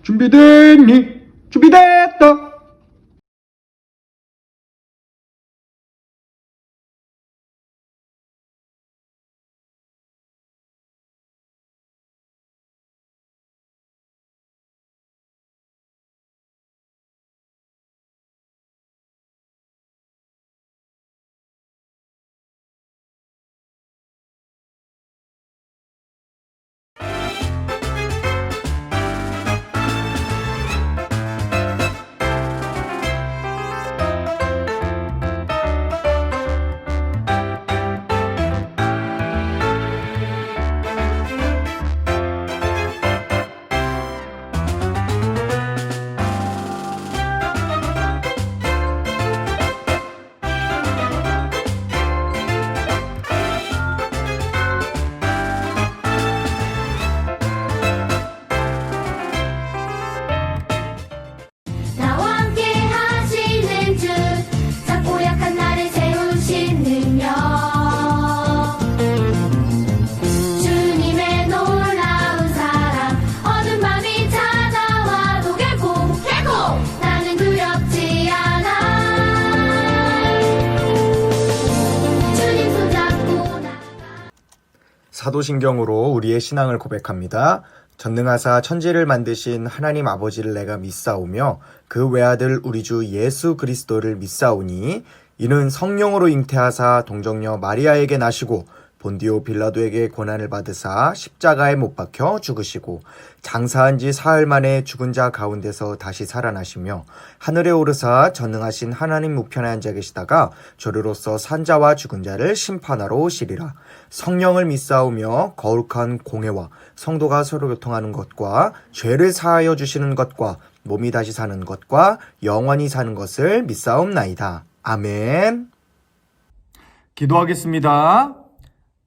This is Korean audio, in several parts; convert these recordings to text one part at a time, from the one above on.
준비됐니? 준비됐다. 나와 함께 하시는 주 작고 약한 나를 세우신 능력 주님의 놀라운 사랑 어두운 밤이 찾아와도 결코 나는 두렵지 않아 주님 손잡고 사도신경으로 우리의 신앙을 고백합니다. 전능하사 천지를 만드신 하나님 아버지를 내가 믿사오며 그 외아들 우리 주 예수 그리스도를 믿사오니 이는 성령으로 잉태하사 동정녀 마리아에게 나시고 본디오 빌라도에게 고난을 받으사 십자가에 못 박혀 죽으시고 장사한 지 사흘 만에 죽은 자 가운데서 다시 살아나시며 하늘에 오르사 전능하신 하나님 우편에 앉아 계시다가 저리로서 산자와 죽은 자를 심판하러 오시리라. 성령을 믿사오며 거룩한 공회와 성도가 서로 교통하는 것과 죄를 사하여 주시는 것과 몸이 다시 사는 것과 영원히 사는 것을 믿사옵나이다. 아멘. 기도하겠습니다.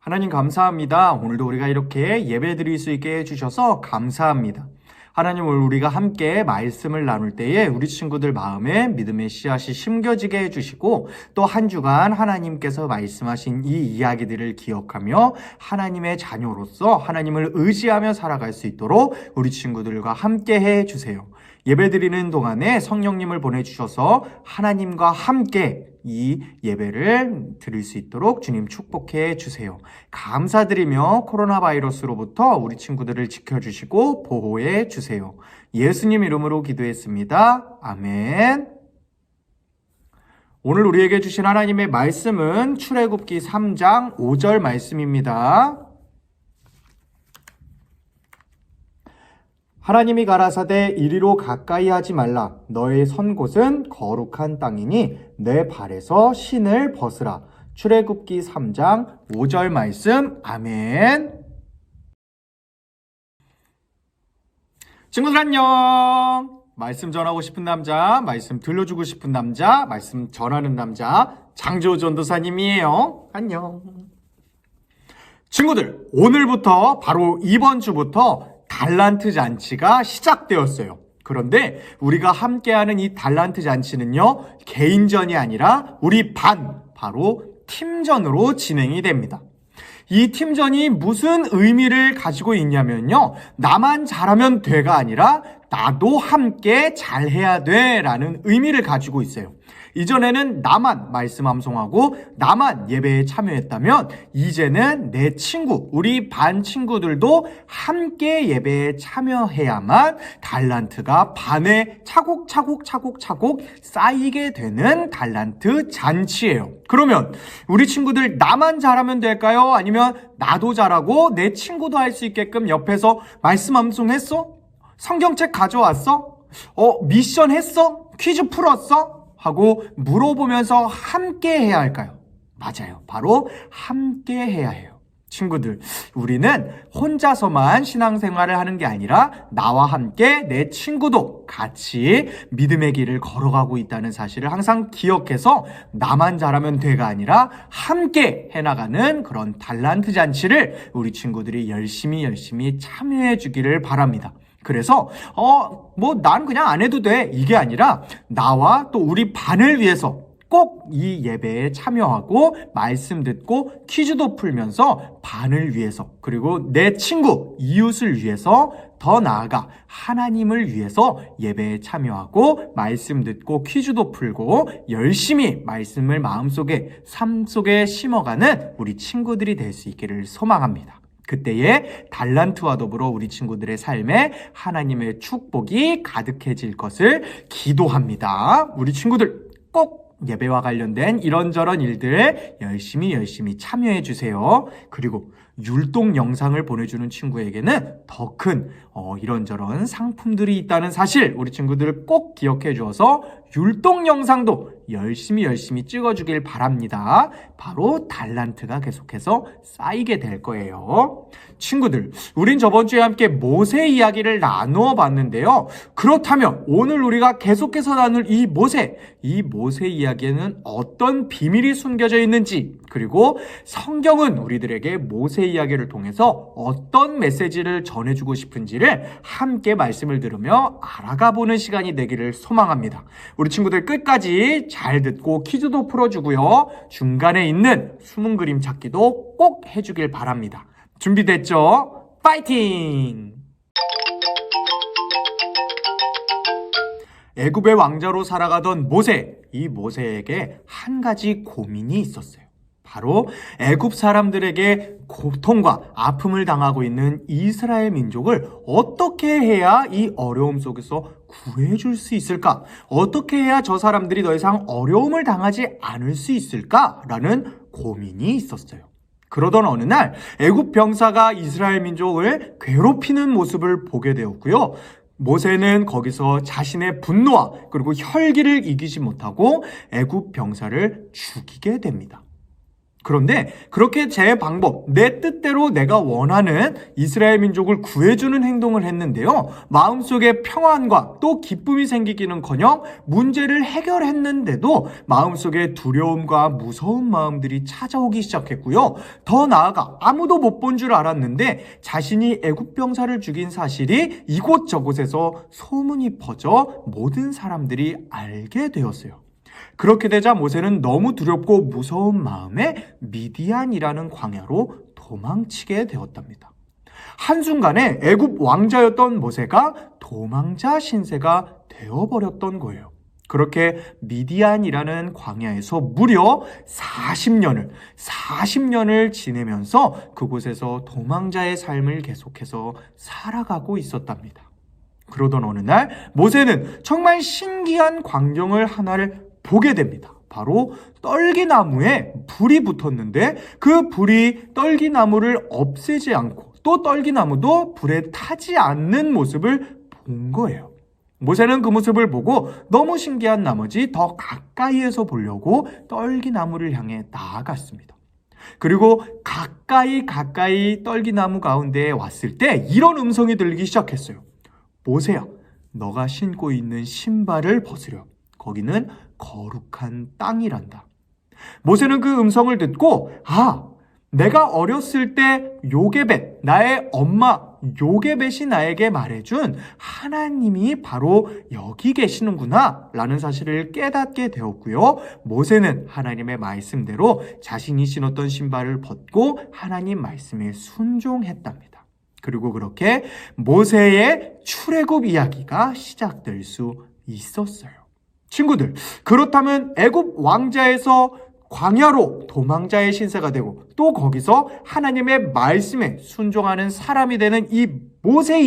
하나님 감사합니다. 오늘도 우리가 이렇게 예배 드릴 수 있게 해주셔서 감사합니다. 하나님, 오늘 우리가 함께 말씀을 나눌 때에 우리 친구들 마음에 믿음의 씨앗이 심겨지게 해주시고 또 한 주간 하나님께서 말씀하신 이 이야기들을 기억하며 하나님의 자녀로서 하나님을 의지하며 살아갈 수 있도록 우리 친구들과 함께 해주세요. 예배드리는 동안에 성령님을 보내주셔서 하나님과 함께 이 예배를 드릴 수 있도록 주님 축복해 주세요. 감사드리며 코로나 바이러스로부터 우리 친구들을 지켜주시고 보호해 주세요. 예수님 이름으로 기도했습니다. 아멘. 오늘 우리에게 주신 하나님의 말씀은 출애굽기 3장 5절 말씀입니다. 하나님이 가라사대 이리로 가까이 하지 말라. 너의 선 곳은 거룩한 땅이니 내 발에서 신을 벗으라. 출애굽기 3장 5절 말씀. 아멘. 친구들 안녕. 말씀 전하고 싶은 남자, 말씀 들려주고 싶은 남자, 말씀 전하는 남자 장조 전도사님이에요. 안녕. 친구들, 오늘부터 바로 이번 주부터 달란트 잔치가 시작되었어요. 그런데 우리가 함께하는 이 달란트 잔치는요, 개인전이 아니라 우리 반, 바로 팀전으로 진행이 됩니다. 이 팀전이 무슨 의미를 가지고 있냐면요, 나만 잘하면 돼가 아니라 나도 함께 잘해야 돼 라는 의미를 가지고 있어요. 이전에는 나만 말씀 암송하고 나만 예배에 참여했다면 이제는 내 친구, 우리 반 친구들도 함께 예배에 참여해야만 달란트가 반에 차곡차곡 쌓이게 되는 달란트 잔치예요. 그러면 우리 친구들 나만 잘하면 될까요? 아니면 나도 잘하고 내 친구도 할 수 있게끔 옆에서 말씀 암송했어? 성경책 가져왔어? 미션 했어? 퀴즈 풀었어? 하고 물어보면서 함께 해야 할까요? 맞아요. 바로 함께 해야 해요. 친구들, 우리는 혼자서만 신앙생활을 하는 게 아니라 나와 함께 내 친구도 같이 믿음의 길을 걸어가고 있다는 사실을 항상 기억해서 나만 잘하면 돼가 아니라 함께 해나가는 그런 달란트 잔치를 우리 친구들이 열심히 참여해 주기를 바랍니다. 그래서 난 그냥 안 해도 돼 이게 아니라 나와 또 우리 반을 위해서 꼭 이 예배에 참여하고 말씀 듣고 퀴즈도 풀면서 반을 위해서 그리고 내 친구, 이웃을 위해서 더 나아가 하나님을 위해서 예배에 참여하고 말씀 듣고 퀴즈도 풀고 열심히 말씀을 마음속에 삶 속에 심어가는 우리 친구들이 될 수 있기를 소망합니다. 그때에 달란트와 더불어 우리 친구들의 삶에 하나님의 축복이 가득해질 것을 기도합니다. 우리 친구들 꼭 예배와 관련된 이런저런 일들 열심히 참여해 주세요. 그리고 율동 영상을 보내주는 친구에게는 더 큰 이런저런 상품들이 있다는 사실 우리 친구들 꼭 기억해 주어서 율동 영상도 열심히 찍어주길 바랍니다. 바로 달란트가 계속해서 쌓이게 될 거예요. 친구들, 우린 저번 주에 함께 모세 이야기를 나누어 봤는데요. 그렇다면 오늘 우리가 계속해서 나눌 이 모세 이야기에는 어떤 비밀이 숨겨져 있는지, 그리고 성경은 우리들에게 모세 이야기를 통해서 어떤 메시지를 전해주고 싶은지를 함께 말씀을 들으며 알아가 보는 시간이 되기를 소망합니다. 우리 친구들 끝까지 잘 듣고 퀴즈도 풀어주고요. 중간에 있는 숨은 그림 찾기도 꼭 해주길 바랍니다. 준비됐죠? 파이팅! 애굽의 왕자로 살아가던 모세, 이 모세에게 한 가지 고민이 있었어요. 바로 애굽 사람들에게 고통과 아픔을 당하고 있는 이스라엘 민족을 어떻게 해야 이 어려움 속에서 구해줄 수 있을까? 어떻게 해야 저 사람들이 더 이상 어려움을 당하지 않을 수 있을까라는 고민이 있었어요. 그러던 어느 날 애굽 병사가 이스라엘 민족을 괴롭히는 모습을 보게 되었고요. 모세는 거기서 자신의 분노와 그리고 혈기를 이기지 못하고 애굽 병사를 죽이게 됩니다. 그런데 그렇게 제 방법, 내 뜻대로 내가 원하는 이스라엘 민족을 구해주는 행동을 했는데요. 마음속에 평안과 또 기쁨이 생기기는커녕 문제를 해결했는데도 마음속에 두려움과 무서운 마음들이 찾아오기 시작했고요. 더 나아가 아무도 못 본 줄 알았는데 자신이 애굽 병사를 죽인 사실이 이곳저곳에서 소문이 퍼져 모든 사람들이 알게 되었어요. 그렇게 되자 모세는 너무 두렵고 무서운 마음에 미디안이라는 광야로 도망치게 되었답니다. 한순간에 애굽 왕자였던 모세가 도망자 신세가 되어버렸던 거예요. 그렇게 미디안이라는 광야에서 무려 40년을 지내면서 그곳에서 도망자의 삶을 계속해서 살아가고 있었답니다. 그러던 어느 날 모세는 정말 신기한 광경을 하나를 보게 됩니다. 바로 떨기나무에 불이 붙었는데 그 불이 떨기나무를 없애지 않고 또 떨기나무도 불에 타지 않는 모습을 본 거예요. 모세는 그 모습을 보고 너무 신기한 나머지 더 가까이에서 보려고 떨기나무를 향해 나아갔습니다. 그리고 가까이 떨기나무 가운데에 왔을 때 이런 음성이 들리기 시작했어요. 모세야, 너가 신고 있는 신발을 벗으렴. 거기는 거룩한 땅이란다. 모세는 그 음성을 듣고 내가 어렸을 때 요게벳, 나의 엄마 요게벳이 나에게 말해준 하나님이 바로 여기 계시는구나 라는 사실을 깨닫게 되었고요. 모세는 하나님의 말씀대로 자신이 신었던 신발을 벗고 하나님 말씀에 순종했답니다. 그리고 그렇게 모세의 출애굽 이야기가 시작될 수 있었어요. 친구들, 그렇다면 애굽 왕자에서 광야로 도망자의 신세가 되고 또 거기서 하나님의 말씀에 순종하는 사람이 되는 이 모세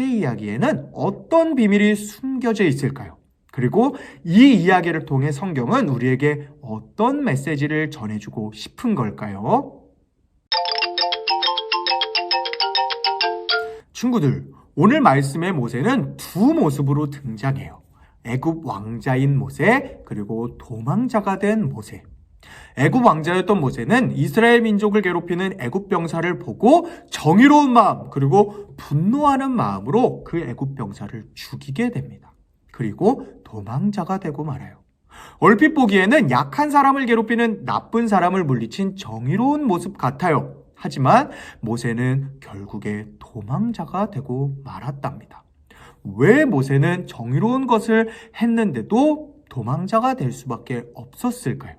이야기에는 어떤 비밀이 숨겨져 있을까요? 그리고 이 이야기를 통해 성경은 우리에게 어떤 메시지를 전해주고 싶은 걸까요? 친구들, 오늘 말씀의 모세는 두 모습으로 등장해요. 애굽 왕자인 모세, 그리고 도망자가 된 모세. 애굽 왕자였던 모세는 이스라엘 민족을 괴롭히는 애굽 병사를 보고 정의로운 마음, 그리고 분노하는 마음으로 그 애굽 병사를 죽이게 됩니다. 그리고 도망자가 되고 말아요. 얼핏 보기에는 약한 사람을 괴롭히는 나쁜 사람을 물리친 정의로운 모습 같아요. 하지만 모세는 결국에 도망자가 되고 말았답니다. 왜 모세는 정의로운 것을 했는데도 도망자가 될 수밖에 없었을까요?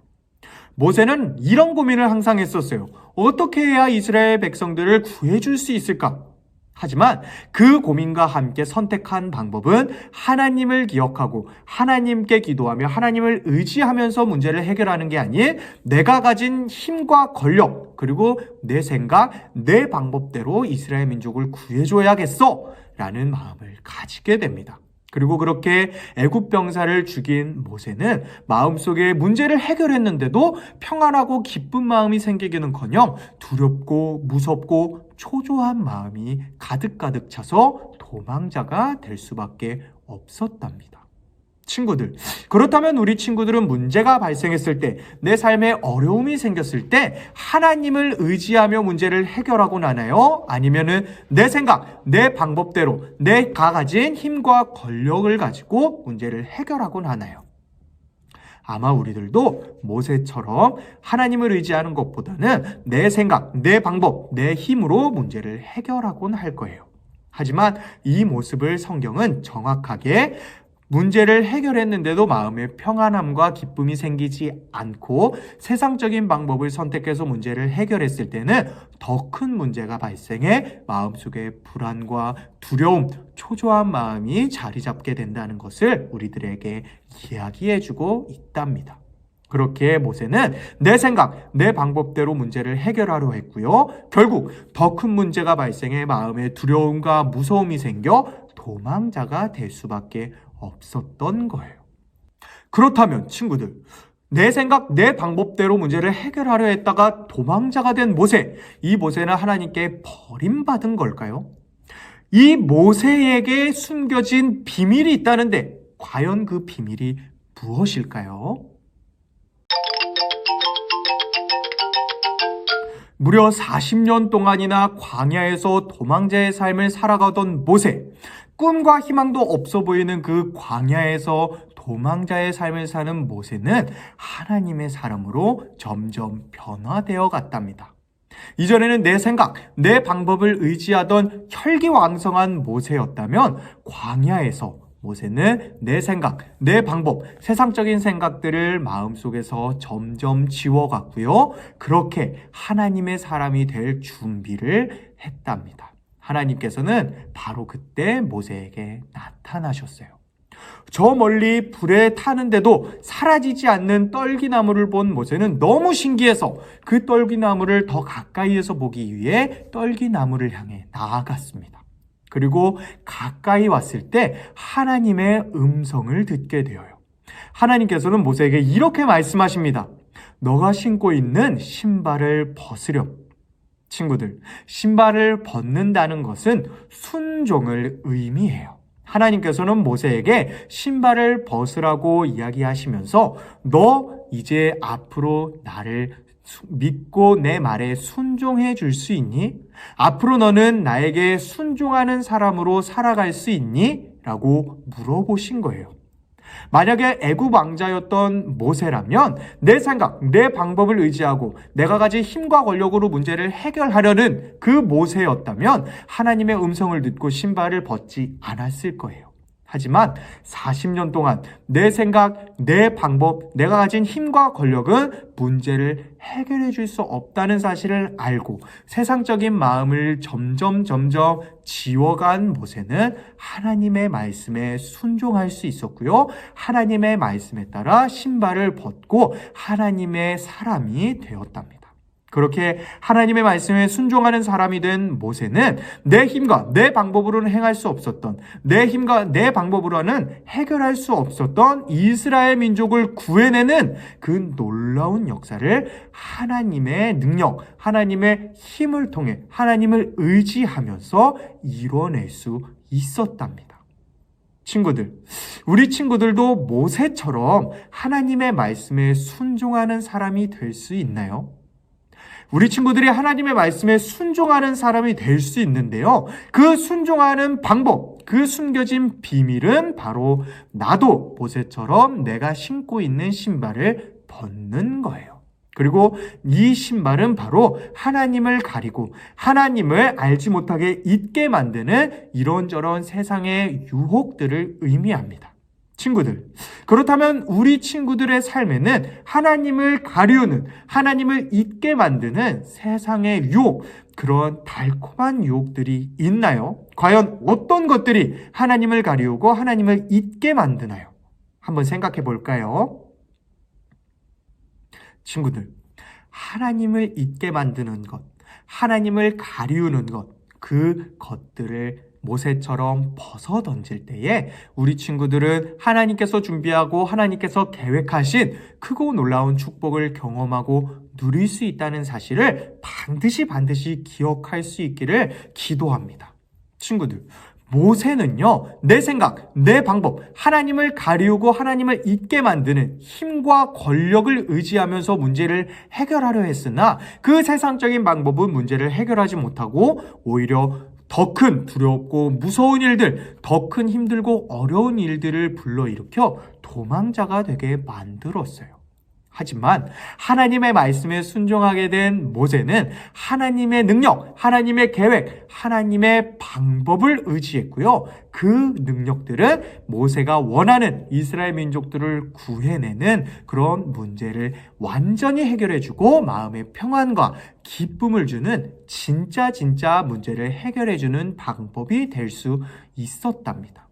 모세는 이런 고민을 항상 했었어요. 어떻게 해야 이스라엘 백성들을 구해줄 수 있을까? 하지만 그 고민과 함께 선택한 방법은 하나님을 기억하고 하나님께 기도하며 하나님을 의지하면서 문제를 해결하는 게 아닌 내가 가진 힘과 권력 그리고 내 생각, 내 방법대로 이스라엘 민족을 구해줘야겠어 라는 마음을 가지게 됩니다. 그리고 그렇게 애굽 병사를 죽인 모세는 마음속에 문제를 해결했는데도 평안하고 기쁜 마음이 생기기는커녕 두렵고 무섭고 초조한 마음이 가득가득 차서 도망자가 될 수밖에 없었답니다. 친구들, 그렇다면 우리 친구들은 문제가 발생했을 때, 내 삶에 어려움이 생겼을 때 하나님을 의지하며 문제를 해결하고 나나요? 아니면은 내 생각, 내 방법대로 내가 가진 힘과 권력을 가지고 문제를 해결하고 나나요? 아마 우리들도 모세처럼 하나님을 의지하는 것보다는 내 생각, 내 방법, 내 힘으로 문제를 해결하곤 할 거예요. 하지만 이 모습을 성경은 정확하게 문제를 해결했는데도 마음에 평안함과 기쁨이 생기지 않고 세상적인 방법을 선택해서 문제를 해결했을 때는 더 큰 문제가 발생해 마음속에 불안과 두려움, 초조한 마음이 자리 잡게 된다는 것을 우리들에게 이야기해주고 있답니다. 그렇게 모세는 내 생각, 내 방법대로 문제를 해결하려 했고요. 결국 더 큰 문제가 발생해 마음에 두려움과 무서움이 생겨 도망자가 될 수밖에 없었던 거예요. 그렇다면 친구들, 내 생각, 내 방법대로 문제를 해결하려 했다가 도망자가 된 모세, 이 모세는 하나님께 버림받은 걸까요? 이 모세에게 숨겨진 비밀이 있다는데 과연 그 비밀이 무엇일까요? 무려 40년 동안이나 광야에서 도망자의 삶을 살아가던 모세, 꿈과 희망도 없어 보이는 그 광야에서 도망자의 삶을 사는 모세는 하나님의 사람으로 점점 변화되어 갔답니다. 이전에는 내 생각, 내 방법을 의지하던 혈기왕성한 모세였다면 광야에서 모세는 내 생각, 내 방법, 세상적인 생각들을 마음속에서 점점 지워갔고요. 그렇게 하나님의 사람이 될 준비를 했답니다. 하나님께서는 바로 그때 모세에게 나타나셨어요. 저 멀리 불에 타는데도 사라지지 않는 떨기나무를 본 모세는 너무 신기해서 그 떨기나무를 더 가까이에서 보기 위해 떨기나무를 향해 나아갔습니다. 그리고 가까이 왔을 때 하나님의 음성을 듣게 되어요. 하나님께서는 모세에게 이렇게 말씀하십니다. 너가 신고 있는 신발을 벗으렴. 친구들, 신발을 벗는다는 것은 순종을 의미해요. 하나님께서는 모세에게 신발을 벗으라고 이야기하시면서 너 이제 앞으로 나를 믿고 내 말에 순종해 줄 수 있니? 앞으로 너는 나에게 순종하는 사람으로 살아갈 수 있니? 라고 물어보신 거예요. 만약에 애굽 왕자였던 모세라면 내 생각, 내 방법을 의지하고 내가 가진 힘과 권력으로 문제를 해결하려는 그 모세였다면 하나님의 음성을 듣고 신발을 벗지 않았을 거예요. 하지만 40년 동안 내 생각, 내 방법, 내가 가진 힘과 권력은 문제를 해결해 줄 수 없다는 사실을 알고 세상적인 마음을 점점 지워간 모세는 하나님의 말씀에 순종할 수 있었고요. 하나님의 말씀에 따라 신발을 벗고 하나님의 사람이 되었답니다. 그렇게 하나님의 말씀에 순종하는 사람이 된 모세는 내 힘과 내 방법으로는 행할 수 없었던, 내 힘과 내 방법으로는 해결할 수 없었던 이스라엘 민족을 구해내는 그 놀라운 역사를 하나님의 능력, 하나님의 힘을 통해 하나님을 의지하면서 이뤄낼 수 있었답니다. 친구들, 우리 친구들도 모세처럼 하나님의 말씀에 순종하는 사람이 될 수 있나요? 우리 친구들이 하나님의 말씀에 순종하는 사람이 될 수 있는데요. 그 순종하는 방법, 그 숨겨진 비밀은 바로 나도 모세처럼 내가 신고 있는 신발을 벗는 거예요. 그리고 이 신발은 바로 하나님을 가리고 하나님을 알지 못하게 잊게 만드는 이런저런 세상의 유혹들을 의미합니다. 친구들, 그렇다면 우리 친구들의 삶에는 하나님을 가리우는, 하나님을 잊게 만드는 세상의 유혹, 그런 달콤한 유혹들이 있나요? 과연 어떤 것들이 하나님을 가리우고 하나님을 잊게 만드나요? 한번 생각해 볼까요? 친구들, 하나님을 잊게 만드는 것, 하나님을 가리우는 것, 그 것들을 모세처럼 벗어 던질 때에 우리 친구들은 하나님께서 준비하고 하나님께서 계획하신 크고 놀라운 축복을 경험하고 누릴 수 있다는 사실을 반드시 기억할 수 있기를 기도합니다. 친구들, 모세는요, 내 생각, 내 방법, 하나님을 가리우고 하나님을 잊게 만드는 힘과 권력을 의지하면서 문제를 해결하려 했으나 그 세상적인 방법은 문제를 해결하지 못하고 오히려 더 큰 두렵고 무서운 일들, 더 큰 힘들고 어려운 일들을 불러일으켜 도망자가 되게 만들었어요. 하지만 하나님의 말씀에 순종하게 된 모세는 하나님의 능력, 하나님의 계획, 하나님의 방법을 의지했고요. 그 능력들은 모세가 원하는 이스라엘 민족들을 구해내는 그런 문제를 완전히 해결해주고 마음의 평안과 기쁨을 주는 진짜 문제를 해결해주는 방법이 될 수 있었답니다.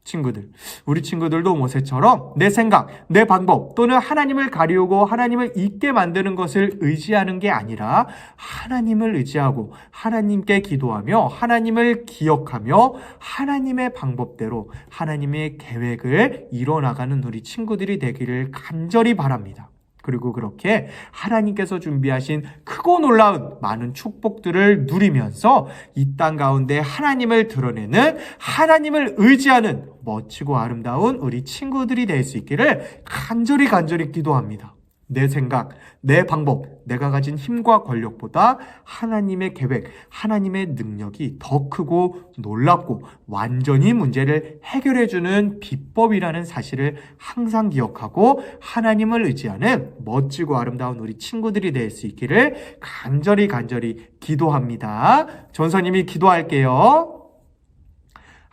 친구들, 우리 친구들도 모세처럼 내 생각, 내 방법 또는 하나님을 가리우고 하나님을 잊게 만드는 것을 의지하는 게 아니라 하나님을 의지하고 하나님께 기도하며 하나님을 기억하며 하나님의 방법대로 하나님의 계획을 이뤄나가는 우리 친구들이 되기를 간절히 바랍니다. 그리고 그렇게 하나님께서 준비하신 크고 놀라운 많은 축복들을 누리면서 이 땅 가운데 하나님을 드러내는, 하나님을 의지하는 멋지고 아름다운 우리 친구들이 될 수 있기를 간절히 기도합니다. 내 생각, 내 방법, 내가 가진 힘과 권력보다 하나님의 계획, 하나님의 능력이 더 크고 놀랍고 완전히 문제를 해결해주는 비법이라는 사실을 항상 기억하고 하나님을 의지하는 멋지고 아름다운 우리 친구들이 될 수 있기를 간절히 기도합니다. 전사님이 기도할게요.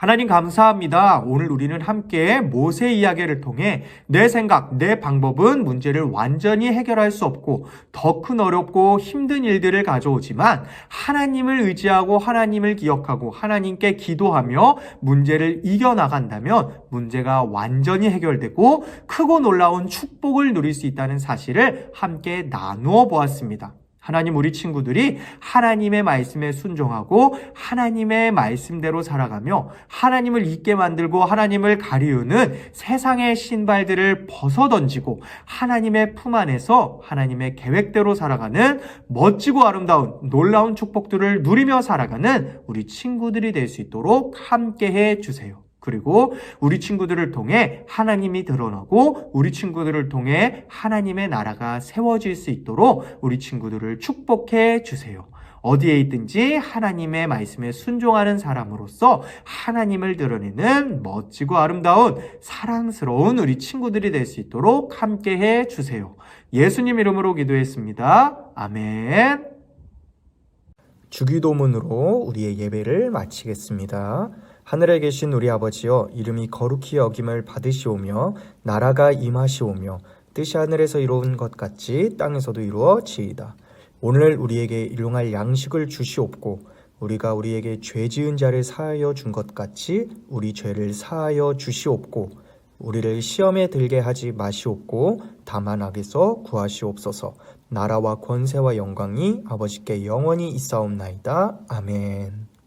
하나님 감사합니다. 오늘 우리는 함께 모세 이야기를 통해 내 생각, 내 방법은 문제를 완전히 해결할 수 없고 더 큰 어렵고 힘든 일들을 가져오지만 하나님을 의지하고 하나님을 기억하고 하나님께 기도하며 문제를 이겨나간다면 문제가 완전히 해결되고 크고 놀라운 축복을 누릴 수 있다는 사실을 함께 나누어 보았습니다. 하나님, 우리 친구들이 하나님의 말씀에 순종하고 하나님의 말씀대로 살아가며 하나님을 잊게 만들고 하나님을 가리우는 세상의 신발들을 벗어던지고 하나님의 품 안에서 하나님의 계획대로 살아가는 멋지고 아름다운 놀라운 축복들을 누리며 살아가는 우리 친구들이 될 수 있도록 함께해 주세요. 그리고 우리 친구들을 통해 하나님이 드러나고 우리 친구들을 통해 하나님의 나라가 세워질 수 있도록 우리 친구들을 축복해 주세요. 어디에 있든지 하나님의 말씀에 순종하는 사람으로서 하나님을 드러내는 멋지고 아름다운 사랑스러운 우리 친구들이 될 수 있도록 함께해 주세요. 예수님 이름으로 기도했습니다. 아멘. 주기도문으로 우리의 예배를 마치겠습니다. 하늘에 계신 우리 아버지여, 이름이 거룩히 여김을 받으시오며 나라가 임하시오며 뜻이 하늘에서 이루어진 것 같이 땅에서도 이루어지이다. 오늘 우리에게 일용할 양식을 주시옵고 우리가 우리에게 죄 지은 자를 사하여 준 것 같이 우리 죄를 사하여 주시옵고 우리를 시험에 들게 하지 마시옵고 다만 악에서 구하시옵소서. 나라와 권세와 영광이 아버지께 영원히 있사옵나이다. 아멘.